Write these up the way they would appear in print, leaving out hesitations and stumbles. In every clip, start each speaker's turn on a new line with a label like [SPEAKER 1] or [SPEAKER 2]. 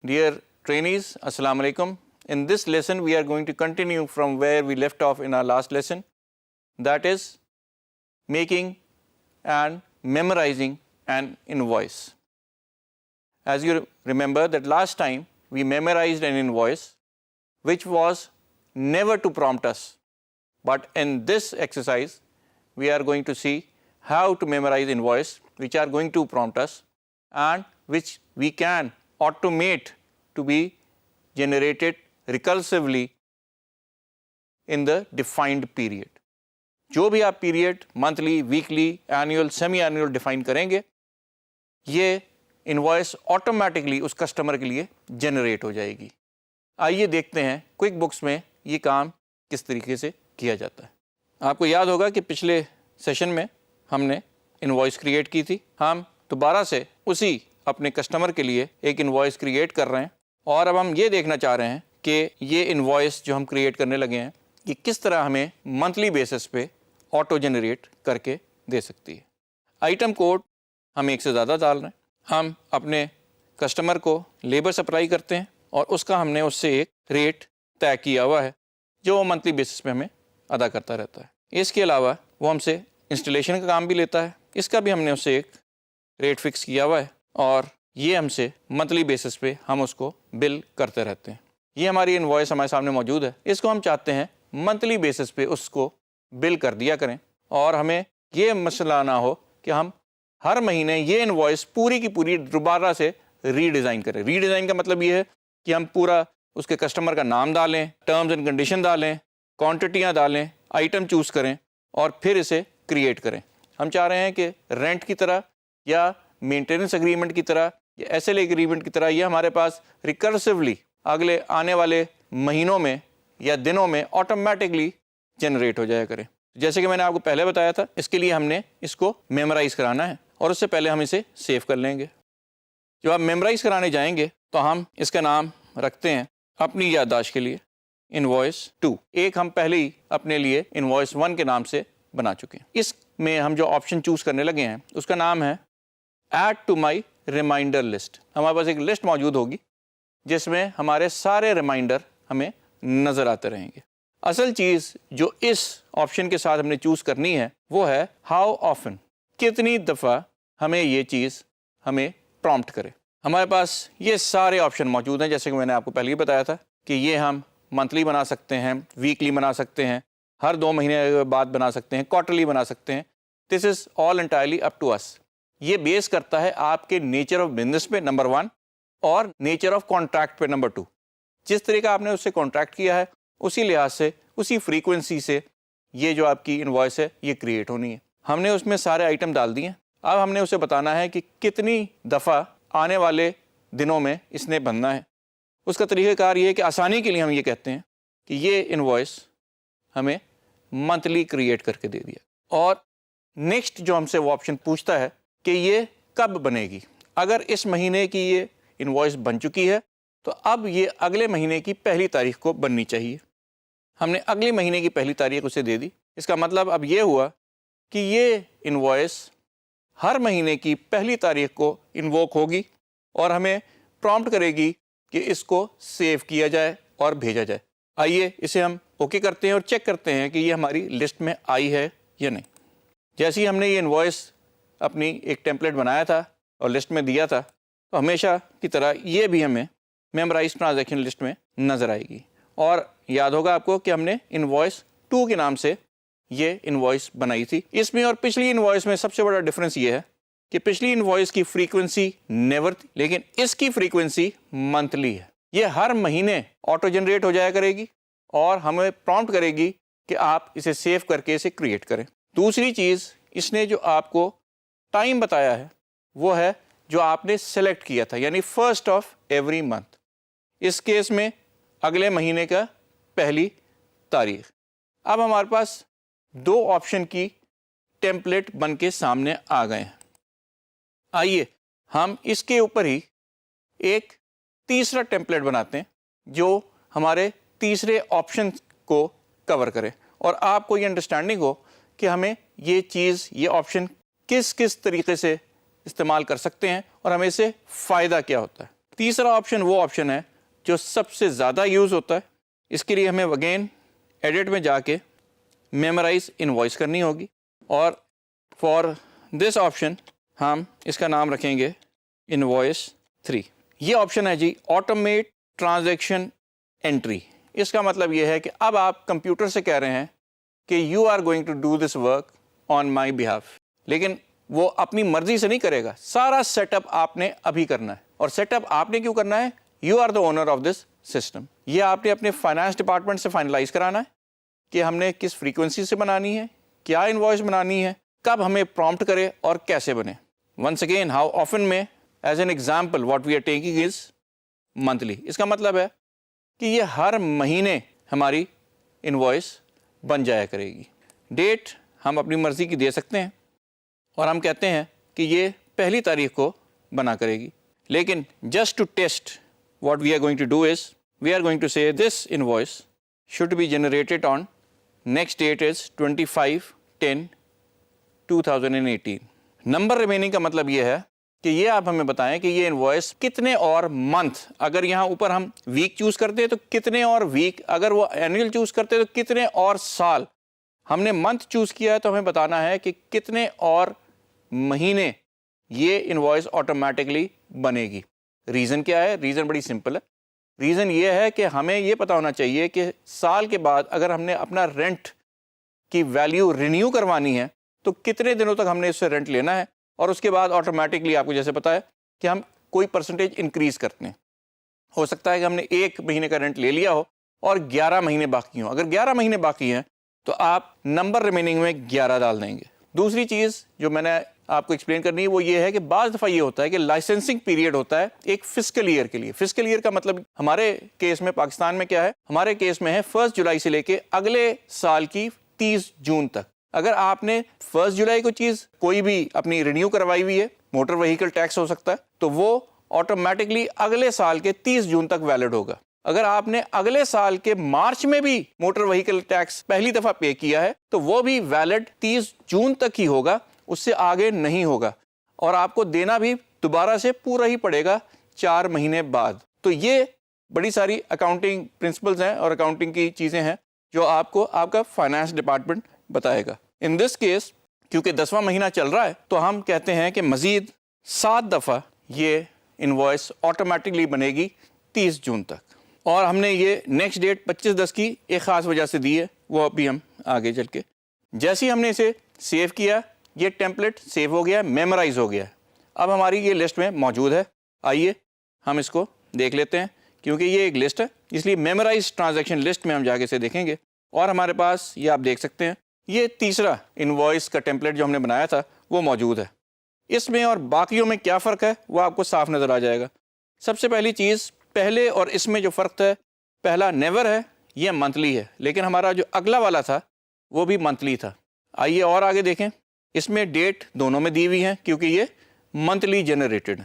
[SPEAKER 1] Dear trainees, Assalamu alaikum. In this lesson, we are going to continue from where we left off in our last lesson. That is making and memorizing an invoice. As you remember that last time we memorized an invoice which was never to prompt us. But in this exercise, we are going to see how to memorize invoice which are going to prompt us and which we can automate to be generated recursively in the defined period. جو بھی آپ period monthly weekly annual semi annual define کریں گے یہ invoice automatically اس customer کے لیے generate ہو جائے گی. آئیے دیکھتے ہیں کوئک بکس میں یہ کام کس طریقے سے کیا جاتا ہے. آپ کو یاد ہوگا کہ پچھلے سیشن میں ہم نے انوائس کریٹ کی تھی. ہم دوبارہ سے اسی اپنے کسٹمر کے لیے ایک انوائس کریٹ کر رہے ہیں اور اب ہم یہ دیکھنا چاہ رہے ہیں کہ یہ انوائس جو ہم کریٹ کرنے لگے ہیں یہ کس طرح ہمیں منتھلی بیسس پہ آٹو جنریٹ کر کے دے سکتی ہے. آئٹم کوڈ ہم ایک سے زیادہ ڈال رہے ہیں. ہم اپنے کسٹمر کو لیبر سپلائی کرتے ہیں اور اس کا ہم نے اس سے ایک ریٹ طے کیا ہوا ہے جو وہ منتھلی بیسس پہ ہمیں ادا کرتا رہتا ہے. اس کے علاوہ وہ ہم سے انسٹالیشن کا کام بھی لیتا ہے, اس کا بھی ہم نے اس سے ایک ریٹ فکس کیا ہوا ہے اور یہ ہم سے منتھلی بیسس پہ ہم اس کو بل کرتے رہتے ہیں. یہ ہماری انوائس ہمارے سامنے موجود ہے. اس کو ہم چاہتے ہیں منتھلی بیسس پہ اس کو بل کر دیا کریں اور ہمیں یہ مسئلہ نہ ہو کہ ہم ہر مہینے یہ انوائس پوری کی پوری دوبارہ سے ری ڈیزائن کریں. ری ڈیزائن کا مطلب یہ ہے کہ ہم پورا اس کے کسٹمر کا نام ڈالیں, ٹرمز اینڈ کنڈیشن ڈالیں, کوانٹٹیاں ڈالیں, آئٹم چوز کریں اور پھر اسے کریٹ کریں. ہم چاہ رہے ہیں کہ رینٹ کی طرح یا مینٹیننس اگریمنٹ کی طرح یا ایس ایل اگریمنٹ کی طرح یہ ہمارے پاس ریکرسولی اگلے آنے والے مہینوں میں یا دنوں میں آٹومیٹکلی جنریٹ ہو جایا کرے. جیسے کہ میں نے آپ کو پہلے بتایا تھا اس کے لیے ہم نے اس کو میمورائز کرانا ہے اور اس سے پہلے ہم اسے سیو کر لیں گے. جب آپ میمورائز کرانے جائیں گے تو ہم اس کا نام رکھتے ہیں اپنی یادداشت کے لیے انوائس 2. ایک ہم پہلے ہی اپنے لیے انوائس 1 کے نام سے بنا چکے ہیں. اس میں ہم جو آپشن چوز کرنے لگے ہیں اس کا نام ہے add to my reminder list. ہمارے پاس ایک لسٹ موجود ہوگی جس میں ہمارے سارے ریمائنڈر ہمیں نظر آتے رہیں گے. اصل چیز جو اس آپشن کے ساتھ ہم نے چوز کرنی ہے وہ ہے ہاؤ آفن, کتنی دفعہ ہمیں یہ چیز ہمیں پرومپٹ کرے. ہمارے پاس یہ سارے آپشن موجود ہیں جیسے کہ میں نے آپ کو پہلے ہی بتایا تھا کہ یہ ہم منتھلی بنا سکتے ہیں, ویکلی بنا سکتے ہیں, ہر 2 مہینے بعد بنا سکتے ہیں, کوارٹرلی بنا سکتے ہیں. دس از آل انٹائرلی اپ ٹو اس. یہ بیس کرتا ہے آپ کے نیچر آف بزنس پہ نمبر 1 اور نیچر آف کانٹریکٹ پہ نمبر 2. جس طریقہ آپ نے اس سے کانٹریکٹ کیا ہے اسی لحاظ سے اسی فریکوینسی سے یہ جو آپ کی انوائس ہے یہ کریٹ ہونی ہے. ہم نے اس میں سارے آئٹم ڈال دیے. اب ہم نے اسے بتانا ہے کہ کتنی دفعہ آنے والے دنوں میں اس نے بننا ہے. اس کا طریقہ کار یہ ہے کہ آسانی کے لیے ہم یہ کہتے ہیں کہ یہ انوائس ہمیں منتھلی کریٹ کر کے دے دیا اور نیکسٹ جو ہم سے وہ آپشن پوچھتا ہے کہ یہ کب بنے گی. اگر اس مہینے کی یہ انوائس بن چکی ہے تو اب یہ اگلے مہینے کی 1 تاریخ کو بننی چاہیے. ہم نے اگلے مہینے کی 1 تاریخ اسے دے دی. اس کا مطلب اب یہ ہوا کہ یہ انوائس ہر مہینے کی 1 تاریخ کو انووک ہوگی اور ہمیں پرومپٹ کرے گی کہ اس کو سیو کیا جائے اور بھیجا جائے. آئیے اسے ہم اوکے کرتے ہیں اور چیک کرتے ہیں کہ یہ ہماری لسٹ میں آئی ہے یا نہیں. جیسے ہی ہم نے یہ انوائس اپنی ایک ٹیمپلیٹ بنایا تھا اور لسٹ میں دیا تھا تو ہمیشہ کی طرح یہ بھی ہمیں میمورائز ٹرانزیکشن لسٹ میں نظر آئے گی. اور یاد ہوگا آپ کو کہ ہم نے انوائس 2 کے نام سے یہ انوائس بنائی تھی. اس میں اور پچھلی انوائس میں سب سے بڑا ڈفرینس یہ ہے کہ پچھلی انوائس کی فریکوینسی نیور تھی لیکن اس کی فریکوینسی منتھلی ہے. یہ ہر مہینے آٹو جنریٹ ہو جایا کرے گی اور ہمیں پرومپٹ کرے گی کہ آپ اسے سیو کر کے اسے کریٹ کریں. دوسری چیز اس نے جو آپ کو ٹائم بتایا ہے وہ ہے جو آپ نے سلیکٹ کیا تھا یعنی 1st آف ایوری منتھ. اس کیس میں اگلے مہینے کا 1 تاریخ. اب ہمارے پاس 2 آپشن کی ٹیمپلیٹ بن کے سامنے آ گئے ہیں. آئیے ہم اس کے اوپر ہی ایک تیسرا ٹیمپلیٹ بناتے ہیں جو ہمارے تیسرے آپشن کو کور کرے اور آپ کو یہ انڈرسٹینڈنگ ہو کہ ہمیں یہ چیز یہ آپشن کس کس طریقے سے استعمال کر سکتے ہیں اور ہمیں اس سے فائدہ کیا ہوتا ہے. تیسرا آپشن وہ آپشن ہے جو سب سے زیادہ یوز ہوتا ہے. اس کے لیے ہمیں اگین ایڈٹ میں جا کے میمورائز انوائس کرنی ہوگی, اور فار دس آپشن ہم اس کا نام رکھیں گے انوائس 3. یہ آپشن ہے جی آٹومیٹ ٹرانزیکشن انٹری. اس کا مطلب یہ ہے کہ اب آپ کمپیوٹر سے کہہ رہے ہیں کہ you are going to do this work on my behalf, لیکن وہ اپنی مرضی سے نہیں کرے گا, سارا سیٹ اپ آپ نے ابھی کرنا ہے. اور سیٹ اپ آپ نے کیوں کرنا ہے؟ You are the owner of this system. یہ آپ نے اپنے فائنانس ڈپارٹمنٹ سے فائنلائز کرانا ہے کہ ہم نے کس فریکوینسی سے بنانی ہے, کیا انوائس بنانی ہے, کب ہمیں پرومپٹ کرے اور کیسے بنے. ونس اگین ہاؤ آفن میں as an example what we are taking is monthly. اس کا مطلب ہے کہ یہ ہر مہینے ہماری انوائس بن جایا کرے گی. ڈیٹ ہم اپنی مرضی کی دے سکتے ہیں اور ہم کہتے ہیں کہ یہ 1 تاریخ کو بنا کرے گی. لیکن just to test what we are going to do is we are going to say this invoice should be generated on next date is 25/10/2018. Number remaining کا مطلب یہ ہے کہ یہ آپ ہمیں بتائیں کہ یہ انوائس کتنے اور منتھ, اگر یہاں اوپر ہم ویک چوز کرتے ہیں تو کتنے اور ویک, اگر وہ اینوئل چوز کرتے ہیں تو کتنے اور سال. ہم نے منتھ چوز کیا ہے تو ہمیں بتانا ہے کہ کتنے اور مہینے یہ انوائس آٹومیٹکلی بنے گی. ریزن کیا ہے؟ ریزن بڑی سمپل ہے. ریزن یہ ہے کہ ہمیں یہ پتا ہونا چاہیے کہ سال کے بعد اگر ہم نے اپنا رینٹ کی ویلیو رینیو کروانی ہے تو کتنے دنوں تک ہم نے اس سے رینٹ لینا ہے, اور اس کے بعد آٹومیٹکلی آپ کو جیسے پتا ہے کہ ہم کوئی پرسنٹیج انکریز کرتے ہیں. ہو سکتا ہے کہ ہم نے 1 مہینے کا رینٹ لے لیا ہو اور 11 مہینے باقی ہوں. اگر 11 مہینے باقی ہیں تو آپ نمبر ریمیننگ میں 11 ڈال دیں گے. دوسری چیز جو میں نے آپ کو ایکسپلین کرنی ہے وہ یہ ہے کہ بعض دفعہ یہ ہوتا ہے کہ لائسنسنگ پیریڈ ہوتا ہے ایک فسکل ایئر کے لیے. فسکل ایئر کا مطلب ہمارے کیس میں پاکستان میں کیا ہے؟ ہمارے کیس میں ہے 1 جولائی سے لے کے اگلے سال کی 30 جون تک. اگر آپ نے 1 جولائی کو چیز کوئی بھی اپنی رینیو کروائی ہوئی ہے, موٹر وہیکل ٹیکس ہو سکتا ہے, تو وہ آٹومیٹکلی اگلے سال کے 30 جون تک ویلڈ ہوگا. اگر آپ نے اگلے سال کے مارچ میں بھی موٹر وہیکل ٹیکس پہلی دفعہ پے کیا ہے تو وہ بھی ویلڈ 30 جون تک ہی ہوگا, اس سے آگے نہیں ہوگا, اور آپ کو دینا بھی دوبارہ سے پورا ہی پڑے گا 4 مہینے بعد. تو یہ بڑی ساری اکاؤنٹنگ پرنسپلز ہیں اور اکاؤنٹنگ کی چیزیں ہیں جو آپ کو آپ کا فائنانس ڈپارٹمنٹ بتائے گا. ان دس کیس کیونکہ 10واں مہینہ چل رہا ہے تو ہم کہتے ہیں کہ مزید 7 دفعہ یہ انوائس آٹومیٹکلی بنے گی 30 جون تک. اور ہم نے یہ نیکسٹ ڈیٹ 25/10 کی ایک خاص وجہ سے دی ہے, وہ ابھی ہم آگے چل کے. جیسے ہی ہم نے اسے سیو کیا, یہ ٹیمپلیٹ سیو ہو گیا, میمورائز ہو گیا, اب ہماری یہ لسٹ میں موجود ہے. آئیے ہم اس کو دیکھ لیتے ہیں, کیونکہ یہ ایک لسٹ ہے اس لیے میمورائز ٹرانزیکشن لسٹ میں ہم جا کے اسے دیکھیں گے. اور ہمارے پاس یہ آپ دیکھ سکتے ہیں یہ تیسرا انوائس کا ٹیمپلیٹ جو ہم نے بنایا تھا وہ موجود ہے. اس میں اور باقیوں میں کیا فرق ہے وہ آپ کو صاف نظر آ جائے گا. سب سے پہلی چیز, پہلے اور اس میں جو فرق ہے, پہلا نیور ہے, یہ منتھلی ہے, لیکن ہمارا جو اگلا والا تھا وہ بھی منتھلی تھا. آئیے اور آگے دیکھیں, اس میں ڈیٹ دونوں میں دی ہوئی ہیں کیونکہ یہ منتھلی جنریٹڈ ہے.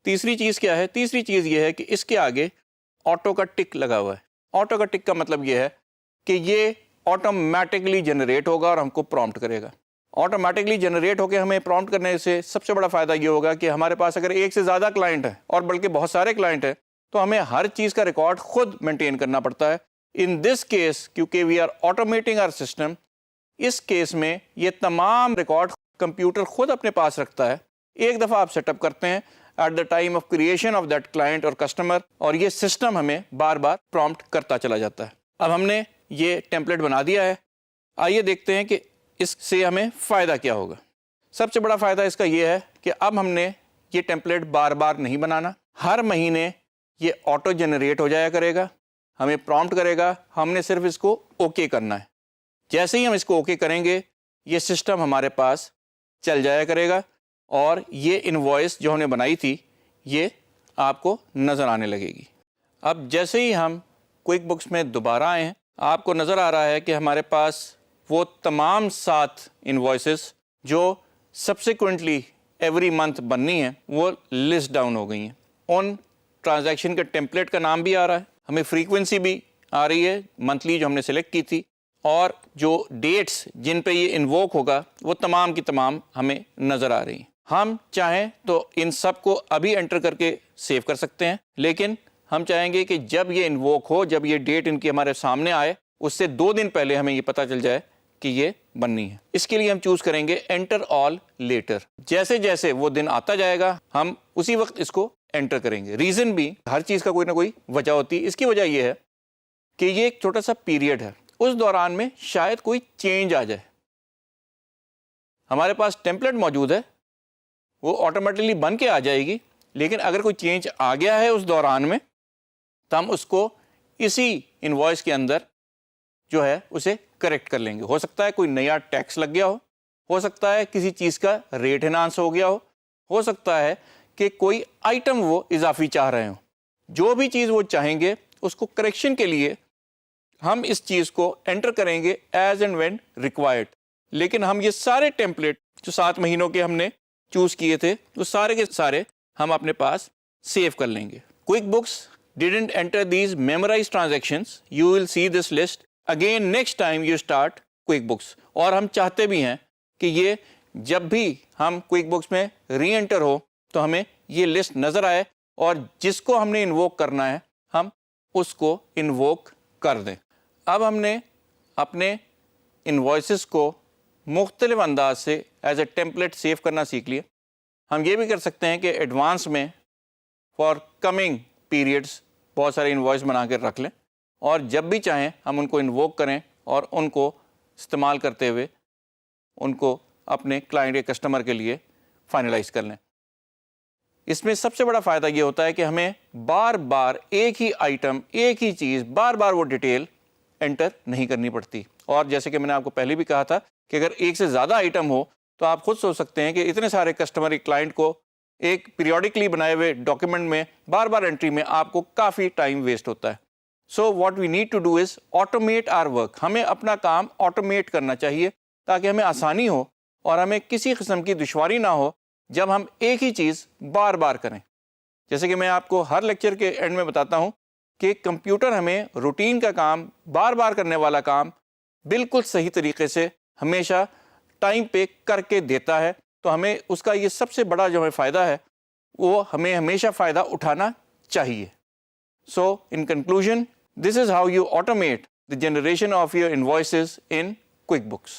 [SPEAKER 1] تیسری چیز کیا ہے؟ تیسری چیز یہ ہے کہ اس کے آگے آٹو کا ٹک لگا ہوا ہے. آٹو کا ٹک کا مطلب یہ ہے کہ یہ آٹومیٹکلی جنریٹ ہوگا اور ہم کو پرومپٹ کرے گا. آٹومیٹکلی جنریٹ ہو کے ہمیں پرومپٹ کرنے سے سب سے بڑا فائدہ یہ ہوگا کہ ہمارے پاس اگر ایک سے زیادہ کلائنٹ ہے اور بلکہ بہت سارے کلائنٹ ہیں تو ہمیں ہر چیز کا ریکارڈ خود مینٹین کرنا پڑتا ہے. ان دس کیس کیونکہ we are automating our system, اس کیس میں یہ تمام ریکارڈ کمپیوٹر خود اپنے پاس رکھتا ہے. ایک دفعہ آپ سیٹ اپ کرتے ہیں at the time of creation of that client اور کسٹمر, اور یہ سسٹم ہمیں بار بار پرومپٹ کرتا چلا جاتا ہے. اب ہم نے یہ ٹیمپلیٹ بنا دیا ہے, آئیے دیکھتے ہیں کہ اس سے ہمیں فائدہ کیا ہوگا. سب سے بڑا فائدہ اس کا یہ ہے کہ اب ہم نے یہ ٹیمپلیٹ بار بار نہیں بنانا, ہر مہینے یہ آٹو جنریٹ ہو جایا کرے گا, ہمیں پرومپٹ کرے گا, ہم نے صرف اس کو اوکے کرنا ہے. جیسے ہی ہم اس کو اوکے کریں گے یہ سسٹم ہمارے پاس چل جایا کرے گا, اور یہ انوائس جو ہم نے بنائی تھی یہ آپ کو نظر آنے لگے گی. اب جیسے ہی ہم کوئک بکس میں دوبارہ آئے ہیں آپ کو نظر آ رہا ہے کہ ہمارے پاس وہ تمام 7 انوائسز جو سبسیکوئنٹلی ایوری منتھ بننی ہیں وہ لسٹ ڈاؤن ہو گئی ہیں. ان ٹرانزیکشن کے ٹیمپلیٹ کا نام بھی آ رہا ہے, ہمیں فریکوینسی بھی آ رہی ہے منتھلی جو ہم نے سلیکٹ کی تھی, اور جو ڈیٹس جن پہ یہ انووک ہوگا وہ تمام کی تمام ہمیں نظر آ رہی ہیں. ہم چاہیں تو ان سب کو ابھی انٹر کر کے سیو کر سکتے ہیں، لیکن ہم چاہیں گے کہ جب یہ انووک ہو، جب یہ ڈیٹ ان کی ہمارے سامنے آئے، اس سے 2 دن پہلے ہمیں یہ پتہ چل جائے کہ یہ بننی ہے۔ اس کے لیے ہم چوز کریں گے انٹر آل لیٹر۔ جیسے جیسے وہ دن آتا جائے گا ہم اسی وقت اس کو انٹر کریں گے۔ ریزن بھی، ہر چیز کا کوئی نہ کوئی وجہ ہوتی ہے۔ اس کی وجہ یہ ہے کہ یہ ایک چھوٹا سا پیریڈ ہے، اس دوران میں شاید کوئی چینج آ جائے۔ ہمارے پاس ٹیمپلیٹ موجود ہے، وہ آٹومیٹکلی بن کے آ جائے گی، لیکن اگر کوئی چینج آ گیا ہے اس دوران میں تو ہم اس کو اسی انوائس کے اندر جو ہے اسے کریکٹ کر لیں گے۔ ہو سکتا ہے کوئی نیا ٹیکس لگ گیا ہو سکتا ہے کسی چیز کا ریٹ انہانس ہو گیا ہو سکتا ہے کہ کوئی آئٹم وہ اضافی چاہ رہے ہوں۔ جو بھی چیز وہ چاہیں گے اس کو کریکشن کے لیے ہم اس چیز کو انٹر کریں گے ایز اینڈ وین ریکوائرڈ۔ لیکن ہم یہ سارے ٹیمپلیٹ جو 7 مہینوں کے ہم نے چوز کیے تھے وہ سارے کے سارے ہم اپنے پاس سیو کر لیں گے۔ Quick books didn't enter these memorized transactions. You will see this list again next time you start QuickBooks. اور ہم چاہتے بھی ہیں کہ یہ جب بھی ہم QuickBooks میں ری انٹر ہو تو ہمیں یہ لسٹ نظر آئے اور جس کو ہم نے انووک کرنا ہے ہم اس کو انووک کر دیں۔ اب ہم نے اپنے انوائسز کو مختلف انداز سے ایز اے ٹیمپلیٹ سیو کرنا سیکھ لیے۔ ہم یہ بھی کر سکتے ہیں کہ ایڈوانس میں فار کمنگ پیریڈس بہت سارے انوائس بنا کے رکھ لیں اور جب بھی چاہیں ہم ان کو انووک کریں اور ان کو استعمال کرتے ہوئے ان کو اپنے کلائنٹ یا کسٹمر کے لیے فائنلائز کر لیں۔ اس میں سب سے بڑا فائدہ یہ ہوتا ہے کہ ہمیں بار بار ایک ہی آئٹم، ایک ہی چیز، بار بار وہ ڈیٹیل انٹر نہیں کرنی پڑتی۔ اور جیسے کہ میں نے آپ کو پہلے بھی کہا تھا کہ اگر ایک سے زیادہ آئٹم ہو تو آپ خود سوچ سکتے ہیں کہ اتنے سارے کسٹمر کلائنٹ کو ایک پیریوڈکلی بنائے ہوئے ڈاکیومنٹ میں بار بار انٹری میں آپ کو کافی ٹائم ویسٹ ہوتا ہے۔ So what we need to do is automate our work. ہمیں اپنا کام آٹومیٹ کرنا چاہیے تاکہ ہمیں آسانی ہو اور ہمیں کسی قسم کی دشواری نہ ہو جب ہم ایک ہی چیز بار بار کریں۔ جیسے کہ میں آپ کو ہر لیکچر کے اینڈ میں بتاتا ہوں کہ کمپیوٹر ہمیں روٹین کا کام، بار بار کرنے والا کام بالکل صحیح طریقے سے ہمیشہ ٹائم پہ کر کے دیتا ہے، تو ہمیں اس کا یہ سب سے بڑا جو ہمیں فائدہ ہے وہ ہمیں ہمیشہ فائدہ اٹھانا چاہیے۔ So in conclusion, this is how you automate the generation of your invoices in QuickBooks.